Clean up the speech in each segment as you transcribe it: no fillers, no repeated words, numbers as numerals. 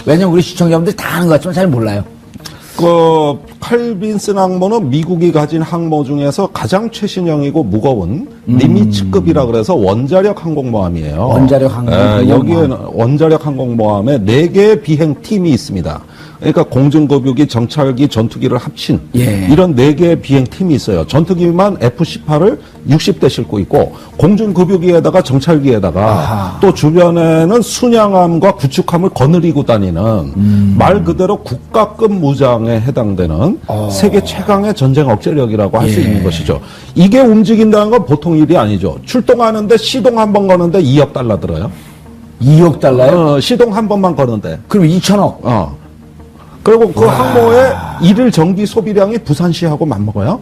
왜냐면 우리 시청자분들이 다 아는 것 같지만 잘 몰라요. 그 칼빈슨 항모는 미국이 가진 항모 중에서 가장 최신형이고 무거운 니미츠급이라 그래서 원자력 항공모함이에요. 원자력 항공모함. 여기에는 원자력 항공모함에 4개의 비행팀이 있습니다. 그러니까 공중급유기, 정찰기, 전투기를 합친 이런 4개의 비행팀이 있어요. 전투기만 F-18을 60대 싣고 있고 공중급유기에다가 정찰기에다가 또 주변에는 순양함과 구축함을 거느리고 다니는 말 그대로 국가급 무장에 해당되는 세계 최강의 전쟁 억제력이라고 할 수 있는 것이죠. 이게 움직인다는 건 보통 일이 아니죠. 출동하는데 시동 한 번 거는데 2억 달러 들어요. 2억 달러요? 시동 한 번만 거는데. 그럼 2천억. 그리고 그 항모의 일일 전기 소비량이 부산시하고 맞먹어요.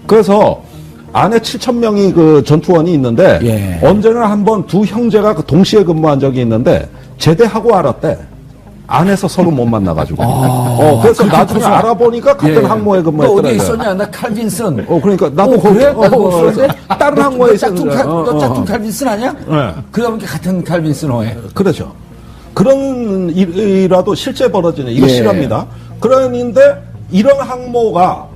그래서 안에 7,000명이 그 전투원이 있는데 언제나 한번 두 형제가 동시에 근무한 적이 있는데 제대하고 알았대. 안에서 서로 못 만나가지고. 그래서 나중에 알아보니까 같은 항모에 근무했더라고요. 너 어디 있었냐? 나 칼빈슨. 그러니까 나도 그래? 나도 없었는데? 다른 항모에 있었는데. 너 짝퉁 칼빈슨 아니야? 네. 그러다 보니까 같은 칼빈슨 호에. 그렇죠. 그런 일이라도 실제 벌어지는 이거 실합니다. 그런데 이런 항모가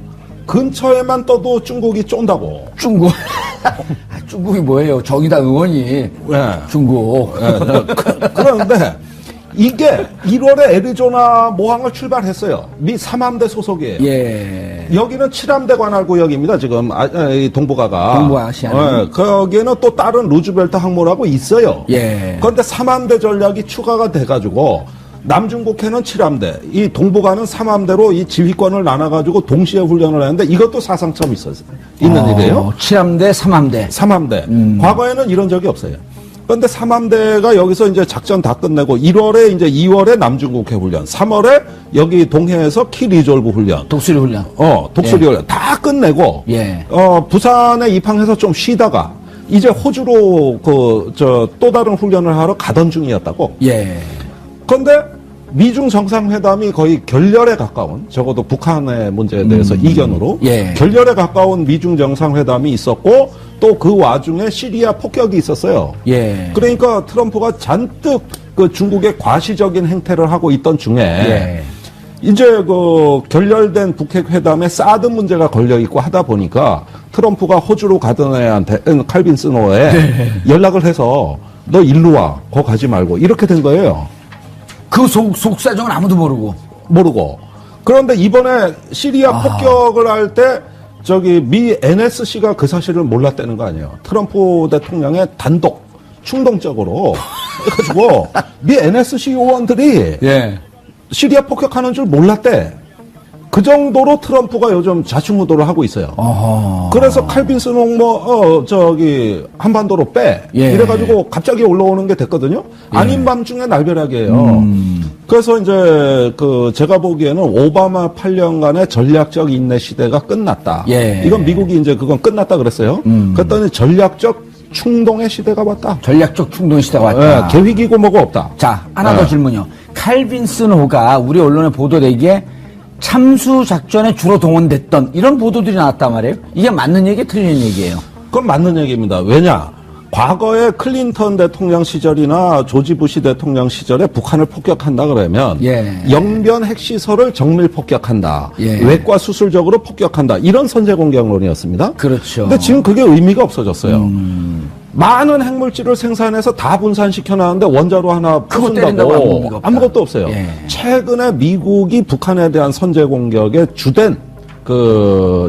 근처에만 떠도 중국이 쫀다고. 중국. 중국이 뭐예요? 정의당 의원이. 중국. 그런데 이게 1월에 애리조나 모항을 출발했어요. 미 3함대 소속이에요. 여기는 7함대 관할 구역입니다. 지금 동북아가. 동북아시아는. 거기에는 또 다른 루즈벨트 항모라고 있어요. 그런데 3함대 전략이 추가가 돼가지고 남중국해는 7함대, 이 동북아는 3함대로 이 지휘권을 나눠가지고 동시에 훈련을 하는데 이것도 사상 처음 있는 일이에요. 7함대, 3함대. 3함대. 과거에는 이런 적이 없어요. 그런데 3함대가 여기서 이제 작전 다 끝내고 1월에 이제 2월에 남중국해 훈련, 3월에 여기 동해에서 키 리졸브 훈련, 독수리 훈련, 독수리 훈련 다 끝내고 부산에 입항해서 좀 쉬다가 이제 호주로 또 다른 훈련을 하러 가던 중이었다고. 그런데 미중 정상회담이 거의 결렬에 가까운, 적어도 북한의 문제에 대해서 이견으로 결렬에 가까운 미중 정상회담이 있었고 또 그 와중에 시리아 폭격이 있었어요. 그러니까 트럼프가 잔뜩 그 중국의 과시적인 행태를 하고 있던 중에 이제 그 결렬된 북핵 회담에 사드 문제가 걸려 있고 하다 보니까 트럼프가 호주로 가던 애한테 칼빈슨 호에 연락을 해서 너 일로 와, 거 가지 말고 이렇게 된 거예요. 그 속사정은 아무도 모르고. 그런데 이번에 시리아 폭격을 할 때 미 NSC가 그 사실을 몰랐다는 거 아니에요. 트럼프 대통령의 단독 충동적으로 해가지고 미 NSC 요원들이 시리아 폭격하는 줄 몰랐대. 그 정도로 트럼프가 요즘 좌충우돌을 하고 있어요. 그래서 칼빈슨 홍모 한반도로 빼 이래가지고 갑자기 올라오는 게 됐거든요. 아닌 밤중에 날벼락이에요. 그래서 이제 제가 보기에는 오바마 8년간의 전략적 인내 시대가 끝났다. 이건 미국이 이제 그건 끝났다 그랬어요. 그랬더니 전략적 충동의 시대가 왔다. 전략적 충동의 시대가 왔다. 계획이고 뭐가 없다. 자, 하나 더 질문요. 칼빈슨 호가 우리 언론에 보도되기에 참수 작전에 주로 동원됐던 이런 보도들이 나왔단 말이에요. 이게 맞는 얘기, 틀린 얘기예요? 그건 맞는 얘기입니다. 왜냐? 과거에 클린턴 대통령 시절이나 조지 부시 대통령 시절에 북한을 폭격한다 그러면 영변 핵시설을 정밀 폭격한다. 외과 수술적으로 폭격한다. 이런 선제 공격론이었습니다. 그렇죠. 근데 지금 그게 의미가 없어졌어요. 많은 핵물질을 생산해서 다 분산시켜놨는데 원자로 하나 부순다고 아무것도 없어요. 최근에 미국이 북한에 대한 선제 공격의 주된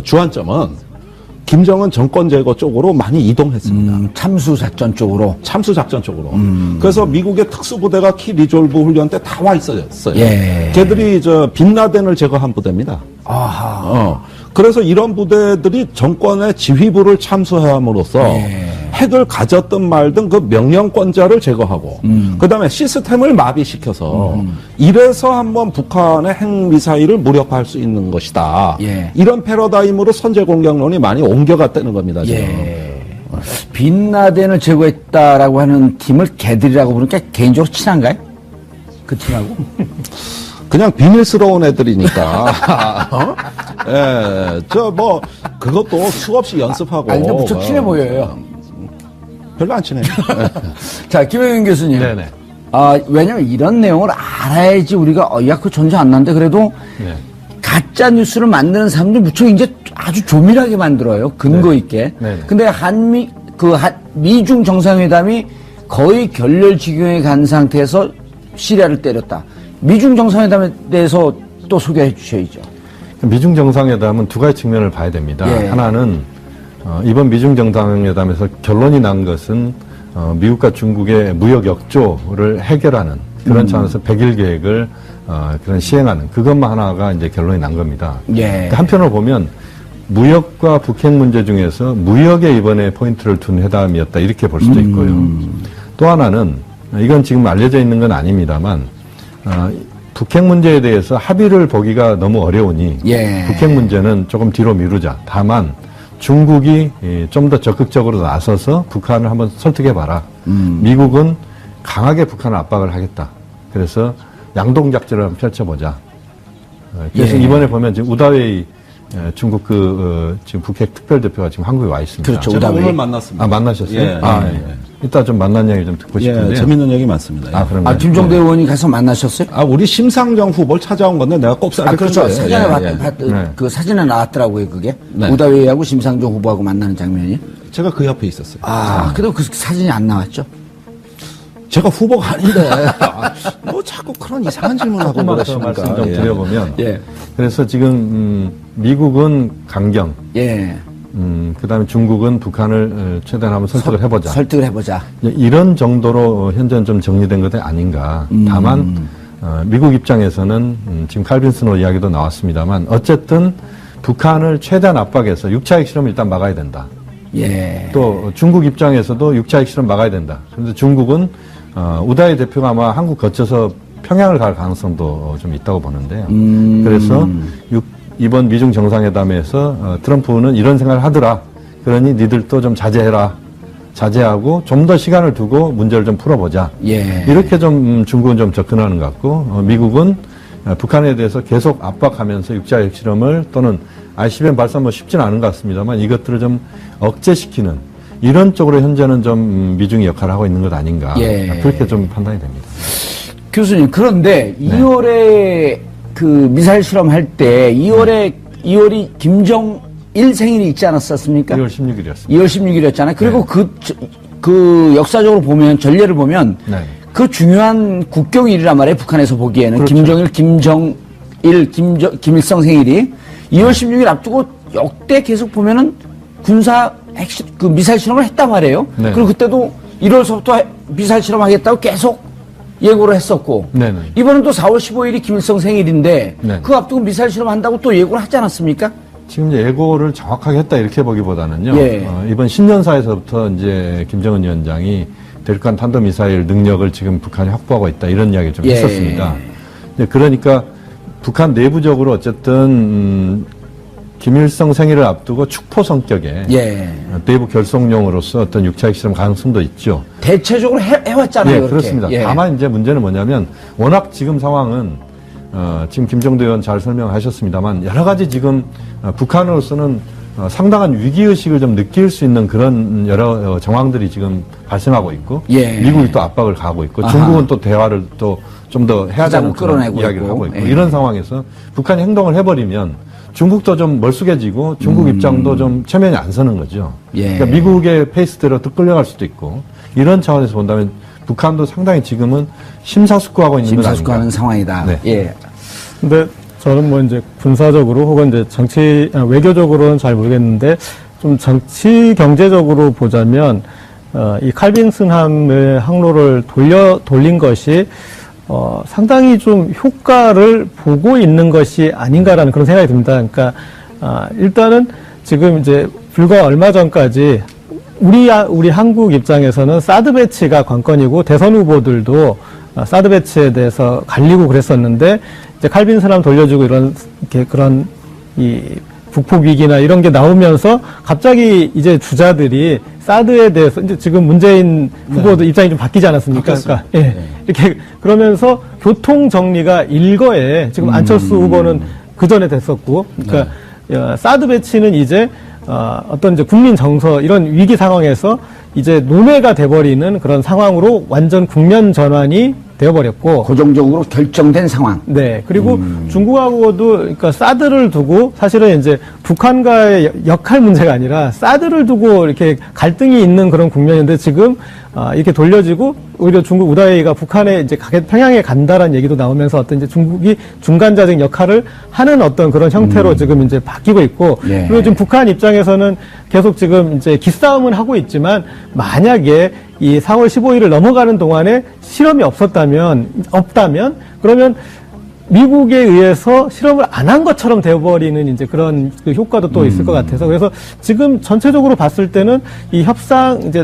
주안점은 김정은 정권 제거 쪽으로 많이 이동했습니다. 참수작전 쪽으로. 그래서 미국의 특수부대가 키 리졸브 훈련 때 다 와 있었어요. 걔들이 빈라덴을 제거한 부대입니다. 그래서 이런 부대들이 정권의 지휘부를 참수함으로써 핵을 가졌든 말든 그 명령권자를 제거하고 그다음에 시스템을 마비시켜서 이래서 한번 북한의 핵미사일을 무력화할 수 있는 것이다. 이런 패러다임으로 선제 공격론이 많이 옮겨갔다는 겁니다. 지금. 빈라덴을 제거했다라고 하는 팀을 걔들이라고 부르니까 개인적으로 친한가요? 그 팀하고? 그냥 비밀스러운 애들이니까. 그것도 수없이 연습하고. 근데 무척 친해 보여요. 별로 안 친해요. 자, 김영윤 교수님. 네네. 왜냐면 이런 내용을 알아야지 우리가, 야, 그 전혀 안 나는데 그래도 네. 가짜 뉴스를 만드는 사람들 무척 이제 아주 조밀하게 만들어요. 근거 있게. 네. 근데 미중 정상회담이 거의 결렬지경에 간 상태에서 시리아를 때렸다. 미중 정상회담에 대해서 또 소개해 주셔야죠. 미중 정상회담은 두 가지 측면을 봐야 됩니다. 예. 하나는 이번 미중 정상회담에서 결론이 난 것은 미국과 중국의 무역 역조를 해결하는 그런 차원에서 100일 계획을 그런 시행하는 그것만 하나가 이제 결론이 난 겁니다. 예. 한편으로 보면 무역과 북핵 문제 중에서 무역에 이번에 포인트를 둔 회담이었다 이렇게 볼 수도 있고요. 또 하나는 이건 지금 알려져 있는 건 아닙니다만 북핵 문제에 대해서 합의를 보기가 너무 어려우니 예. 북핵 문제는 조금 뒤로 미루자. 다만 중국이 좀 더 적극적으로 나서서 북한을 한번 설득해봐라. 미국은 강하게 북한을 압박을 하겠다. 그래서 양동작전을 한번 펼쳐보자. 그래서 예. 이번에 보면 지금 우다웨이 중국 지금 북핵 특별대표가 지금 한국에 와 있습니다. 그렇죠. 제가 우다웨이. 오늘 만났습니다. 만나셨어요? 예, 예. 이따 좀 만난 이야기 좀 듣고 싶은데. 재밌는 얘기 많습니다. 그런가요? 김종대 의원이 가서 만나셨어요? 우리 심상정 후보를 찾아온 건데 내가 꼽사를 그렇죠. 거예요. 사진에 네. 그 사진에 나왔더라고요, 그게. 네. 우다웨이하고 심상정 후보하고 만나는 장면이. 제가 그 옆에 있었어요. 그래도 그 사진이 안 나왔죠? 제가 후보가 아닌데 뭐 자꾸 그런 이상한 질문하고 조금만 더 그러십니까? 말씀 좀 드려보면. 예. 그래서 지금 미국은 강경, 예. 그다음에 중국은 북한을 최대한 한번 설득을 해보자. 설득을 해보자. 이런 정도로 현재는 좀 정리된 것이 아닌가. 다만 미국 입장에서는 지금 칼빈 스노 이야기도 나왔습니다만 어쨌든 북한을 최대한 압박해서 6차 핵실험을 일단 막아야 된다. 예. 또 중국 입장에서도 6차 핵실험 막아야 된다. 그런데 중국은 우다이 대표가 아마 한국 거쳐서 평양을 갈 가능성도 좀 있다고 보는데요. 그래서 이번 미중 정상회담에서 트럼프는 이런 생각을 하더라. 그러니 니들도 좀 자제해라. 자제하고 좀 더 시간을 두고 문제를 좀 풀어보자. 예. 이렇게 좀 중국은 좀 접근하는 것 같고 미국은 북한에 대해서 계속 압박하면서 6차 핵실험을 또는 ICBM 발사 뭐 쉽지는 않은 것 같습니다만 이것들을 좀 억제시키는 이런 쪽으로 현재는 좀 미중이 역할을 하고 있는 것 아닌가. 예. 그렇게 좀 판단이 됩니다. 교수님, 그런데 2월에 그 미사일 실험할 때 2월이 김정일 생일이 있지 않았었습니까? 2월 16일이었습니다. 2월 16일이었잖아요. 그리고 네. 그 역사적으로 보면, 전례를 보면 네. 그 중요한 국경일이란 말이에요. 북한에서 보기에는. 그렇죠. 김일성 생일이 2월 16일 앞두고 역대 계속 보면은 그 미사일 실험을 했단 말이에요. 네. 그리고 그때도 1월서부터 미사일 실험하겠다고 계속 예고를 했었고. 네네. 이번은 또 4월 15일이 김일성 생일인데 네. 그 앞두고 미사일 실험한다고 또 예고를 하지 않았습니까? 지금 이제 예고를 정확하게 했다 이렇게 보기보다는요. 예. 이번 신년사에서부터 이제 김정은 위원장이 대륙간 탄도미사일 능력을 지금 북한이 확보하고 있다 이런 이야기 좀 예. 있었습니다. 그러니까 북한 내부적으로 어쨌든 김일성 생일을 앞두고 축포 성격의 예. 내부 결속용으로서 어떤 6차 핵실험 가능성도 있죠. 대체적으로 해왔잖아요. 예, 그렇게. 그렇습니다. 예. 다만 이제 문제는 뭐냐면 워낙 지금 상황은 지금 김정도 의원 잘 설명하셨습니다만 여러 가지 지금 북한으로서는 상당한 위기의식을 좀 느낄 수 있는 그런 여러 정황들이 지금 발생하고 있고 예. 미국이 또 압박을 가하고 있고 아하. 중국은 또 대화를 또 좀 더 해야 되는 그런 끌어내고 이야기를 있고. 하고 있고 예. 이런 상황에서 북한이 행동을 해버리면 중국도 좀 멀쑥해지고 중국 입장도 좀 체면이 안 서는 거죠. 예. 그러니까 미국의 페이스대로 또 끌려갈 수도 있고 이런 차원에서 본다면 북한도 상당히 지금은 심사숙고하고 있는 건 아닌가. 심사숙고하는 상황이다. 네. 예. 근데 저는 뭐 이제 군사적으로 혹은 이제 외교적으로는 잘 모르겠는데 좀 정치 경제적으로 보자면 이 칼빈슨함의 항로를 돌린 것이 상당히 좀 효과를 보고 있는 것이 아닌가라는 그런 생각이 듭니다. 그러니까 일단은 지금 이제 불과 얼마 전까지 우리 한국 입장에서는 사드 배치가 관건이고 대선 후보들도 사드 배치에 대해서 갈리고 그랬었는데 이제 칼빈슨함 돌려주고 그런 이 북폭 위기나 이런 게 나오면서 갑자기 이제 주자들이 사드에 대해서 이제 지금 문재인 후보도 입장이 좀 바뀌지 않았습니까? 그러니까 이렇게 그러면서 교통 정리가 일거에 지금 안철수 후보는 그 전에 됐었고, 그러니까 사드 배치는 이제 어떤 이제 국민 정서 이런 위기 상황에서 이제 논외가 돼버리는 그런 상황으로 완전 국면 전환이 되어버렸고 고정적으로 결정된 상황. 네. 그리고 중국하고도 그러니까 사드를 두고 사실은 이제 북한과의 역할 문제가 아니라 사드를 두고 이렇게 갈등이 있는 그런 국면인데 지금 이렇게 돌려지고 오히려 중국 우다웨이가 북한에 이제 평양에 간다라는 얘기도 나오면서 어떤 이제 중국이 중간자적 역할을 하는 어떤 그런 형태로 지금 이제 바뀌고 있고 예. 그리고 지금 북한 입장에서는 계속 지금 이제 기싸움은 하고 있지만 만약에 이 4월 15일을 넘어가는 동안에 실험이 없다면 그러면 미국에 의해서 실험을 안 한 것처럼 되어버리는 이제 그런 그 효과도 또 있을 것 같아서 그래서 지금 전체적으로 봤을 때는 이 협상 이제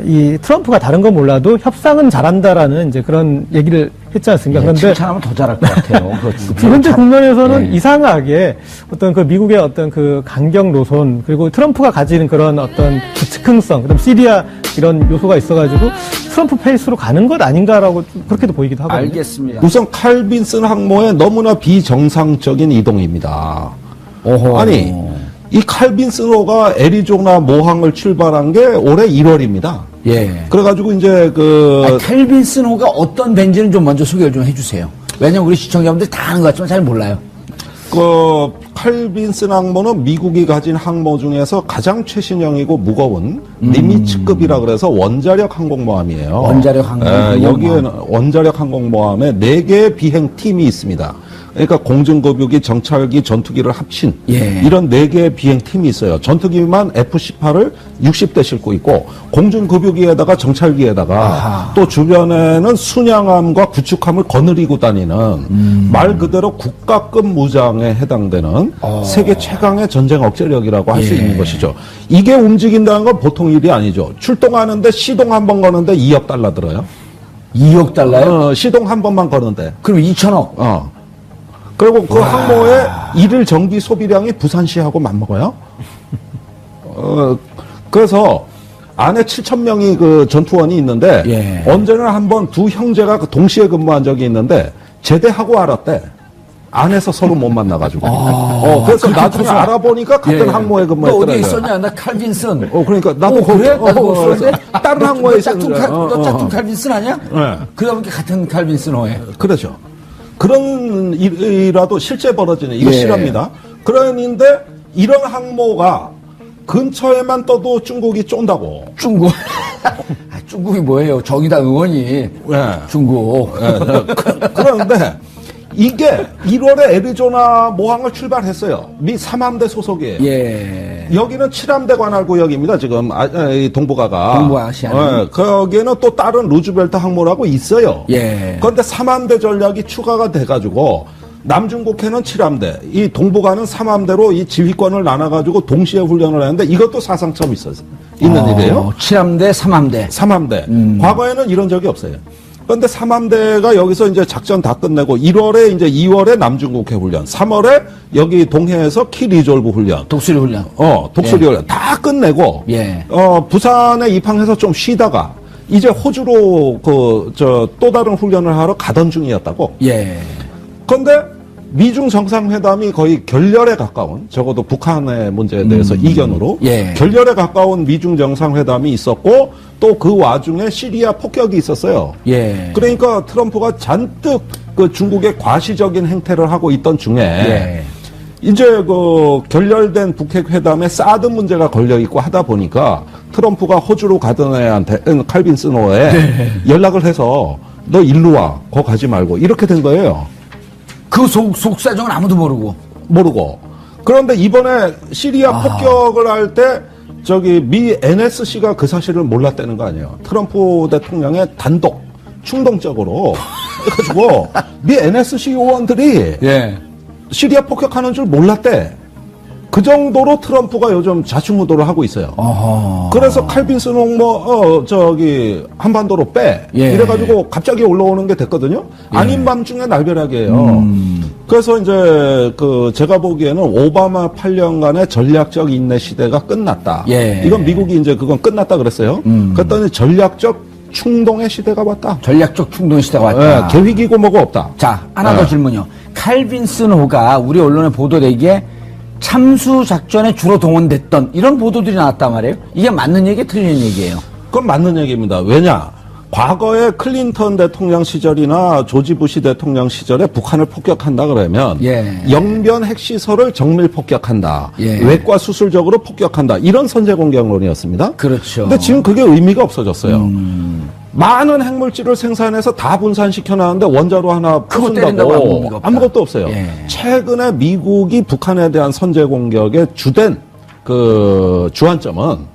이 트럼프가 다른 건 몰라도 협상은 잘한다라는 이제 그런 얘기를 했지 않습니까? 예, 그런데 칭찬하면 더 잘할 것 같아요. 현재 국면에서는 예. 이상하게 어떤 그 미국의 어떤 그 강경 노선 그리고 트럼프가 가지는 그런 어떤 즉흥성, 그다음 시리아 이런 요소가 있어가지고 트럼프 페이스로 가는 것 아닌가라고 그렇게도 보이기도 하거든요. 알겠습니다. 우선 칼빈슨 항모의 너무나 비정상적인 이동입니다. 오호. 아니, 이 칼빈슨호가 애리조나 모항을 출발한 게 올해 1월입니다. 예. 그래가지고 이제 칼빈슨호가 어떤 밴지는 좀 먼저 소개를 좀 해주세요. 왜냐면 우리 시청자분들이 다 아는 것 같지만 잘 몰라요. 칼빈슨 항모는 미국이 가진 항모 중에서 가장 최신형이고 무거운 니미츠급이라 그래서 원자력 항공모함이에요. 원자력 항공모함. 여기에는 원자력 항공모함에 4개의 비행팀이 있습니다. 그러니까 공중급유기, 정찰기, 전투기를 합친 예. 이런 4개의 비행팀이 있어요. 전투기만 F-18을 60대 싣고 있고 공중급유기에다가 정찰기에다가 또 주변에는 순양함과 구축함을 거느리고 다니는 말 그대로 국가급 무장에 해당되는 세계 최강의 전쟁 억제력이라고 할 수 있는 것이죠. 이게 움직인다는 건 보통 일이 아니죠. 출동하는데 시동 한 번 거는데 2억 달러 들어요. 2억 달러요? 시동 한 번만 거는데. 그럼 2천억. 그리고 그 항모의 일일 전기 소비량이 부산시하고 맞먹어요. 그래서 안에 7,000명이 그 전투원이 있는데 예. 언제나 한번 두 형제가 동시에 근무한 적이 있는데 제대하고 알았대. 안에서 서로 못 만나가지고. 그래서 나중에 알아보니까 같은 항모에 너 근무했더라고요. 어디에 있었냐? 나 칼빈슨. 그러니까 나도 그래? 나도 거기 없었는데? 다른 항모에 있었는데. 너 짝퉁 칼빈슨 아니야? 네. 그러다 보니까 같은 칼빈슨호에. 그렇죠. 그런 일이라도 실제 벌어지는 이거 예. 실합니다. 그런데 이런 항모가 근처에만 떠도 중국이 쫀다고. 중국. 중국이 뭐예요? 정의당 의원이. 예. 중국. 그런데 이게 1월에 애리조나 모항을 출발했어요. 미 3함대 소속이에요. 예. 여기는 7함대 관할 구역입니다. 지금 이 동북아가. 동북아시아는. 거기에는 또 다른 루즈벨트 항모라고 있어요. 예. 그런데 3함대 전략이 추가가 돼가지고 남중국해는 7함대, 이 동북아는 3함대로 이 지휘권을 나눠가지고 동시에 훈련을 하는데 이것도 사상 처음 있는 일이에요. 7함대, 3함대. 3함대. 과거에는 이런 적이 없어요. 그런데 3함대가 여기서 이제 작전 다 끝내고 1월에 이제 2월에 남중국해 훈련, 3월에 여기 동해에서 키 리졸브 훈련, 독수리 훈련. 독수리 예. 훈련 다 끝내고 예. 부산에 입항해서 좀 쉬다가 이제 호주로 또 다른 훈련을 하러 가던 중이었다고. 예. 그런데 미중 정상회담이 거의 결렬에 가까운, 적어도 북한의 문제에 대해서 이견으로 예. 결렬에 가까운 미중 정상회담이 있었고 또 그 와중에 시리아 폭격이 있었어요. 예. 그러니까 트럼프가 잔뜩 그 중국의 과시적인 행태를 하고 있던 중에 예. 이제 그 결렬된 북핵 회담에 사드 문제가 걸려 있고 하다 보니까 트럼프가 호주로 가던 애한테 칼빈슨호에 연락을 해서 너 일로 와, 거 가지 말고 이렇게 된 거예요. 그 속사정은 아무도 모르고. 그런데 이번에 시리아 폭격을 할 때 미 NSC가 그 사실을 몰랐다는 거 아니에요. 트럼프 대통령의 단독 충동적으로 해가지고 미 NSC 요원들이 예. 시리아 폭격하는 줄 몰랐대. 그 정도로 트럼프가 요즘 좌충우돌을 하고 있어요. 그래서 칼빈슨 홍모 한반도로 빼 예. 이래가지고 갑자기 올라오는 게 됐거든요. 아닌 밤중에 날벼락이에요. 그래서 이제 제가 보기에는 오바마 8년간의 전략적 인내 시대가 끝났다. 예. 이건 미국이 이제 그건 끝났다 그랬어요. 그랬더니 전략적 충동의 시대가 왔다. 전략적 충동 시대가 왔다. 계획이고 뭐가 없다. 자, 하나 더 질문이요. 칼빈슨호가 우리 언론에 보도되기에 참수 작전에 주로 동원됐던 이런 보도들이 나왔단 말이에요. 이게 맞는 얘기, 틀린 얘기예요? 그건 맞는 얘기입니다. 왜냐? 과거에 클린턴 대통령 시절이나 조지 부시 대통령 시절에 북한을 폭격한다 그러면 영변 핵시설을 정밀 폭격한다. 외과 수술적으로 폭격한다. 이런 선제 공격론이었습니다. 그렇죠. 근데 지금 그게 의미가 없어졌어요. 많은 핵물질을 생산해서 다 분산시켜 놨는데 원자로 하나 부순다고 아무것도 없어요. 최근에 미국이 북한에 대한 선제 공격의 주된 그 주안점은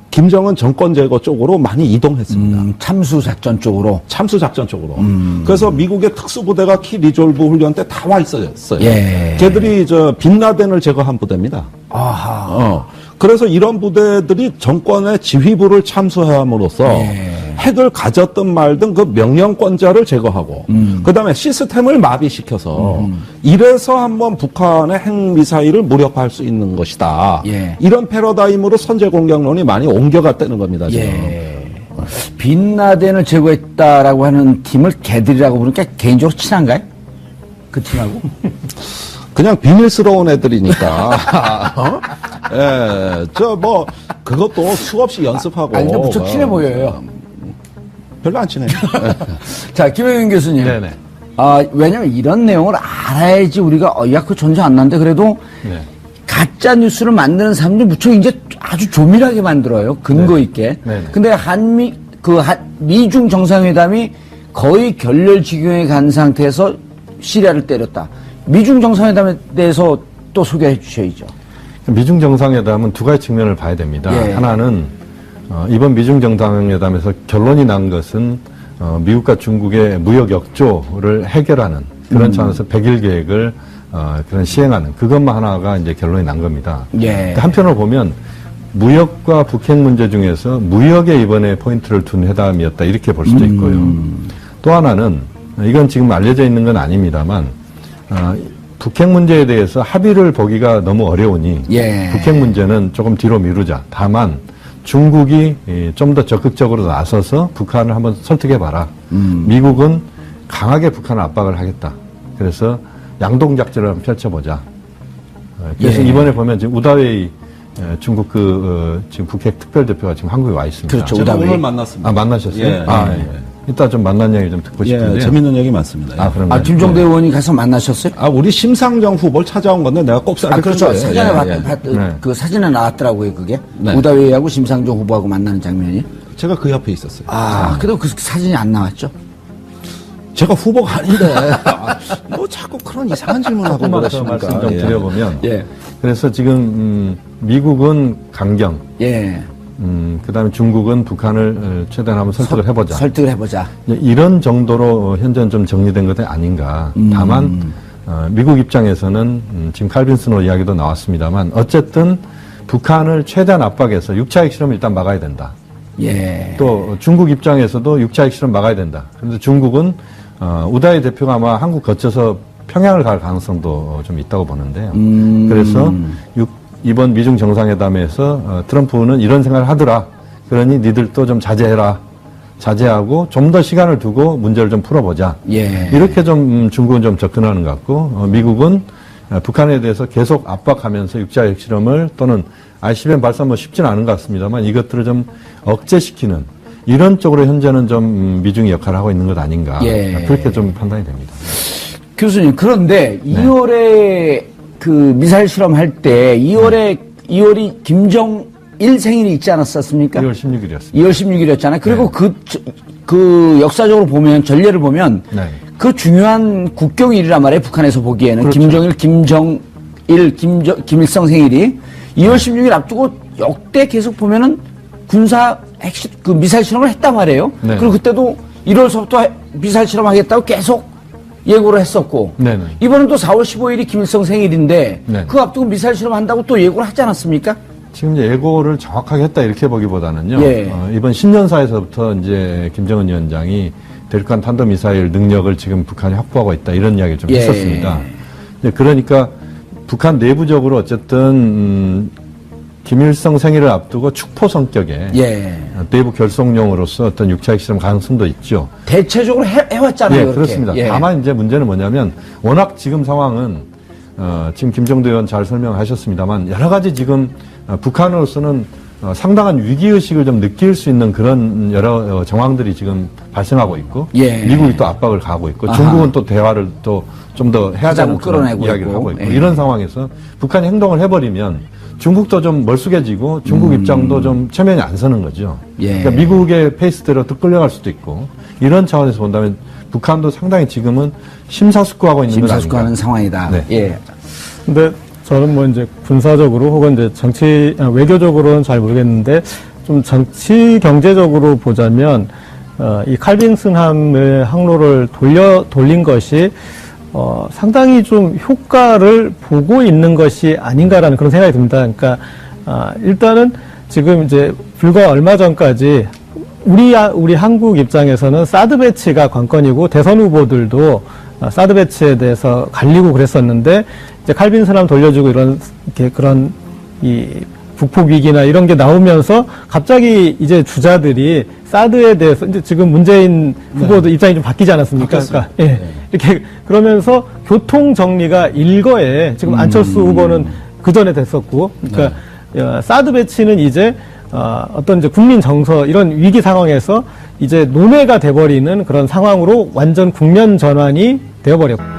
김정은 정권 제거 쪽으로 많이 이동했습니다. 참수 작전 쪽으로. 참수 작전 쪽으로. 그래서 미국의 특수부대가 키 리졸브 훈련 때 다 와 있었어요. 걔들이 빈라덴을 제거한 부대입니다. 아하. 그래서 이런 부대들이 정권의 지휘부를 참수함으로써 핵을 가졌든 말든 그 명령권자를 제거하고 그다음에 시스템을 마비시켜서 이래서 한번 북한의 핵미사일을 무력화할 수 있는 것이다. 이런 패러다임으로 선제 공격론이 많이 옮겨갔다는 겁니다. 지금. 빈라덴을 제거했다라고 하는 팀을 걔들이라고 부르니까 개인적으로 친한가요? 그 팀하고? 그냥 비밀스러운 애들이니까. 그것도 수없이 연습하고. 아니, 근데 무척 친해 보여요. 별로 안 친해요. 자, 김영윤 교수님. 네네. 왜냐면 이런 내용을 알아야지 우리가, 야, 그 존재 안 나는데 그래도 가짜 뉴스를 만드는 사람들이 무척 이제 아주 조밀하게 만들어요. 근거 있게. 근데 미중 정상회담이 거의 결렬지경에 간 상태에서 시리아를 때렸다. 미중 정상회담에 대해서 또 소개해 주셔야죠. 미중 정상회담은 두 가지 측면을 봐야 됩니다. 하나는 이번 미중 정상회담에서 결론이 난 것은 미국과 중국의 무역 역조를 해결하는 그런 차원에서 100일 계획을 그런 시행하는 그것만 하나가 이제 결론이 난 겁니다. 한편으로 보면 무역과 북핵 문제 중에서 무역에 이번에 포인트를 둔 회담이었다 이렇게 볼 수도 있고요. 또 하나는 이건 지금 알려져 있는 건 아닙니다만 북핵 문제에 대해서 합의를 보기가 너무 어려우니 북핵 문제는 조금 뒤로 미루자. 다만 중국이 좀 더 적극적으로 나서서 북한을 한번 설득해봐라. 미국은 강하게 북한을 압박을 하겠다. 그래서 양동작전을 한번 펼쳐보자. 그래서 이번에 보면 지금 우다웨이 중국 지금 북핵 특별대표가 지금 한국에 와 있습니다. 그렇죠. 제가 오늘 만났습니다. 만나셨어요? 이따 좀 만난 얘기 좀 듣고 싶은데. 재밌는 얘기 많습니다. 그런가요? 김종대 의원이 가서 만나셨어요? 우리 심상정 후보를 찾아온 건데 내가 꼽사리. 그렇죠. 사진에 그 사진에 나왔더라고요, 그게. 우다웨이하고 심상정 후보하고 만나는 장면이. 제가 그 옆에 있었어요. 그래도 그 사진이 안 나왔죠? 제가 후보가 아닌데. 뭐 자꾸 그런 이상한 질문하고 그러십니까? 말씀 좀 드려보면. 그래서 지금, 미국은 강경. 그 다음에 중국은 북한을 최대한 한번 설득을 해보자. 이런 정도로 현재는 좀 정리된 것이 아닌가. 다만, 미국 입장에서는 지금 칼빈 스노 이야기도 나왔습니다만 어쨌든 북한을 최대한 압박해서 6차 핵실험을 일단 막아야 된다. 또 중국 입장에서도 6차 핵실험 막아야 된다. 그런데 중국은 우다이 대표가 아마 한국 거쳐서 평양을 갈 가능성도 좀 있다고 보는데요. 그래서 이번 미중 정상회담에서 트럼프는 이런 생각을 하더라. 그러니 니들도 좀 자제해라. 자제하고 좀 더 시간을 두고 문제를 좀 풀어보자. 이렇게 좀 중국은 좀 접근하는 것 같고 미국은 북한에 대해서 계속 압박하면서 6차 핵실험을 또는 ICBM 발사 뭐 쉽지는 않은 것 같습니다만 이것들을 좀 억제시키는 이런 쪽으로 현재는 좀 미중이 역할을 하고 있는 것 아닌가. 그렇게 좀 판단이 됩니다. 교수님, 그런데 2월에 그 미사일 실험할 때 2월이 김정일 생일이 있지 않았었습니까? 2월 16일이었습니다. 2월 16일이었잖아요. 그리고 그 역사적으로 보면 전례를 보면 그 중요한 국경일이란 말이에요. 북한에서 보기에는 김일성 생일이 2월 16일 앞두고 역대 계속 보면은 그 미사일 실험을 했단 말이에요. 그리고 그때도 1월서부터 미사일 실험하겠다고 계속 예고를 했었고 이번엔 또 4월 15일이 김일성 생일인데 그 앞두고 미사일 실험한다고 또 예고를 하지 않았습니까? 지금 이제 예고를 정확하게 했다 이렇게 보기보다는요. 이번 신년사에서부터 이제 김정은 위원장이 대륙간 탄도미사일 능력을 지금 북한이 확보하고 있다 이런 이야기를 좀 했었습니다. 그러니까 북한 내부적으로 어쨌든 김일성 생일을 앞두고 축포 성격의 내부 결속용으로서 어떤 6차 핵실험 가능성도 있죠. 대체적으로 해왔잖아요. 그렇습니다. 다만 이제 문제는 뭐냐면 워낙 지금 상황은 지금 김정도 의원 잘 설명하셨습니다만 여러 가지 지금 북한으로서는 상당한 위기의식을 좀 느낄 수 있는 그런 여러 정황들이 지금 발생하고 있고 예. 미국이 또 압박을 가하고 있고 중국은 또 대화를 또 좀 더 해야 되는 그런 이야기를 하고 있고 예. 이런 상황에서 북한이 행동을 해버리면 중국도 좀 멀숙해지고 중국 입장도 좀 체면이 안 서는 거죠. 예. 그러니까 미국의 페이스대로 또 끌려갈 수도 있고 이런 차원에서 본다면 북한도 상당히 지금은 심사숙고하고 있는 건 아닌가. 심사숙고하는 상황이다. 네. 예. 근데 저는 뭐 이제 군사적으로 혹은 이제 외교적으로는 잘 모르겠는데 좀 정치 경제적으로 보자면 이 칼빈슨함의 항로를 돌린 것이 상당히 좀 효과를 보고 있는 것이 아닌가라는 그런 생각이 듭니다. 그러니까 일단은 지금 이제 불과 얼마 전까지 우리 한국 입장에서는 사드 배치가 관건이고 대선 후보들도 사드 배치에 대해서 갈리고 그랬었는데 이제 칼빈슨함 돌려주고 그런 이 북폭 위기나 이런 게 나오면서 갑자기 이제 주자들이 사드에 대해서 이제 지금 문재인 후보도 입장이 좀 바뀌지 않았습니까? 그러니까 예. 이렇게 그러면서 교통 정리가 일거에 지금 안철수 후보는 그 전에 됐었고, 그러니까 사드 배치는 이제 어떤 이제 국민 정서 이런 위기 상황에서 이제 논외가 돼버리는 그런 상황으로 완전 국면 전환이 되어버렸고.